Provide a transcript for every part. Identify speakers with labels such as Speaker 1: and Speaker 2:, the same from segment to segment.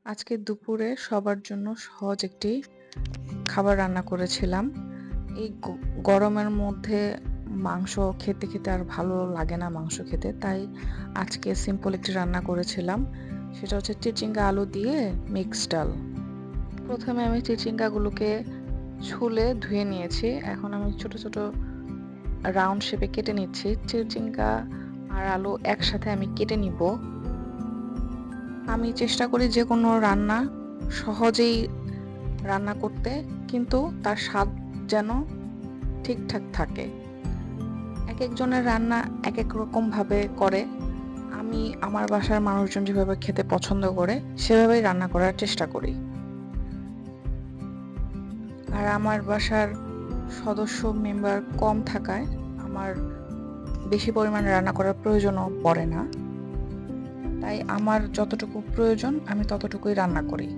Speaker 1: আজকে দুপুরে সবার জন্য সহজ একটি খাবার রান্না করেছিলাম। এই গরমের মধ্যে মাংস খেতে, খেতে আর ভালো লাগে না মাংস খেতে। তাই আজকে সিম্পল একটি রান্না করেছিলাম। সেটা হচ্ছে চিচিঙ্গা আলু দিয়ে মিক্সড ডাল। প্রথমে আমি চিচিঙ্গাগুলোকে ছুলে ধুয়ে নিয়েছি। এখন আমি ছোট, ছোট রাউন্ড শেপে কেটে নিচ্ছি। চিচিঙ্গা আর আলু একসাথে আমি কেটে নিব। আমি চেষ্টা করি যেকোনো রান্না সহজেই রান্না করতে, কিন্তু তার স্বাদ যেন ঠিকঠাক থাকে। একেকজনের রান্না একেক রকমভাবে করে। আমি আমার বাসার মানুষজন যেভাবে খেতে পছন্দ করে সেভাবেই রান্না করার চেষ্টা করি। আর আমার বাসার সদস্য মেম্বার কম থাকায় আমার বেশি পরিমাণে রান্না করার প্রয়োজনও পড়ে না। তাই আমার যতটুকু প্রয়োজন আমি ততটুকুই রান্না করি।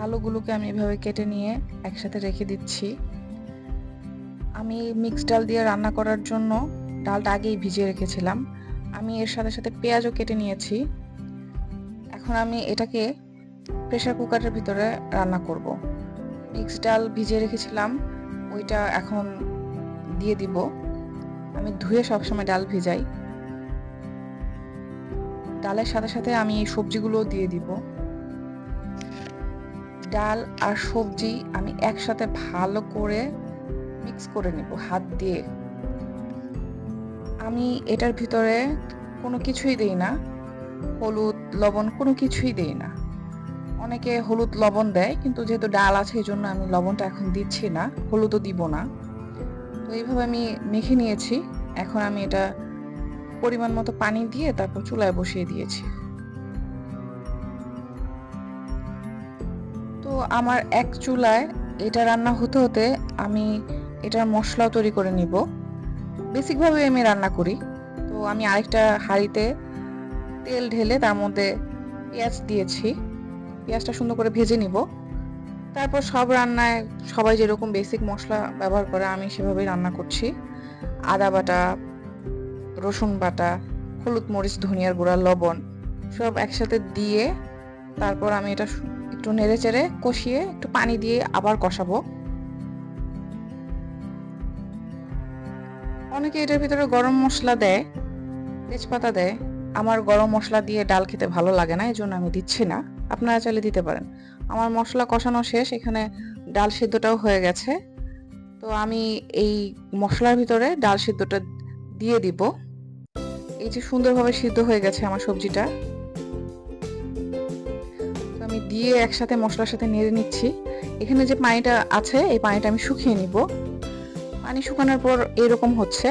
Speaker 1: আলুগুলোকে আমি এভাবে কেটে নিয়ে একসাথে রেখে দিচ্ছি। আমি মিক্সড ডাল দিয়ে রান্না করার জন্য ডালটা আগেই ভিজিয়ে রেখেছিলাম। আমি এর সাথে সাথে পেঁয়াজও কেটে নিয়েছি। এখন আমি এটাকে প্রেসার কুকারের ভিতরে রান্না করব। মিক্সড ডাল ভিজিয়ে রেখেছিলাম, ওইটা এখন দিয়ে দিব। আমি ধুয়ে সবসময় ডাল ভিজাই। ডালের সাথে সাথে আমি এই সবজিগুলোও দিয়ে দিব। ডাল আর সবজি আমি একসাথে ভালো করে মিক্স করে নেব হাত দিয়ে। আমি এটার ভিতরে কোনো কিছুই দেই না, হলুদ লবণ কোনো কিছুই দেই না। অনেকে হলুদ লবণ দেয়, কিন্তু যেহেতু ডাল আছে এই জন্য আমি লবণটা এখন দিচ্ছি না, হলুদও দিব না। তো এইভাবে আমি মেখে নিয়েছি। এখন আমি এটা পরিমাণ মতো পানি দিয়ে তারপর চুলায় বসিয়ে দিয়েছি। তো আমার এক চুলায় এটা রান্না হতে হতে আমি এটার মশলাও তৈরি করে নিব। বেসিকভাবে আমি রান্না করি। তো আমি আরেকটা হাঁড়িতে তেল ঢেলে তার মধ্যে পেঁয়াজ দিয়েছি। পেঁয়াজটা সুন্দর করে ভেজে নিব। তারপর সব রান্নায় সবাই যেরকম বেসিক মশলা ব্যবহার করে আমি সেভাবেই রান্না করছি। আদা বাটা, রসুন বাটা, হলুদ মরিচ ধনিয়ার গুঁড়া লবণ সব একসাথে দিয়ে তারপর আমি এটা একটু নেড়ে চেড়ে কষিয়ে একটু পানি দিয়ে আবার কষাবো। অনেকে এটার ভিতরে গরম মশলা দেয়, তেজপাতা দেয়। আমার গরম মশলা দিয়ে ডাল খেতে ভালো লাগে না, এই জন্য আমি দিচ্ছি না। আপনারা চাইলে দিতে পারেন। আমার মশলা কষানো শেষ, এখানে ডাল সিদ্ধটাও হয়ে গেছে। তো আমি এই মশলার ভিতরে ডাল সিদ্ধটা দিয়ে দিব। এই যে সুন্দরভাবে সিদ্ধ হয়ে গেছে আমার সবজিটা। তো আমি দিয়ে একসাথে মশলার সাথে নেড়ে নিচ্ছি। এখানে যে পানিটা আছে এই পানিটা আমি শুকিয়ে নিব। পানি শুকানোর পর এরকম হচ্ছে।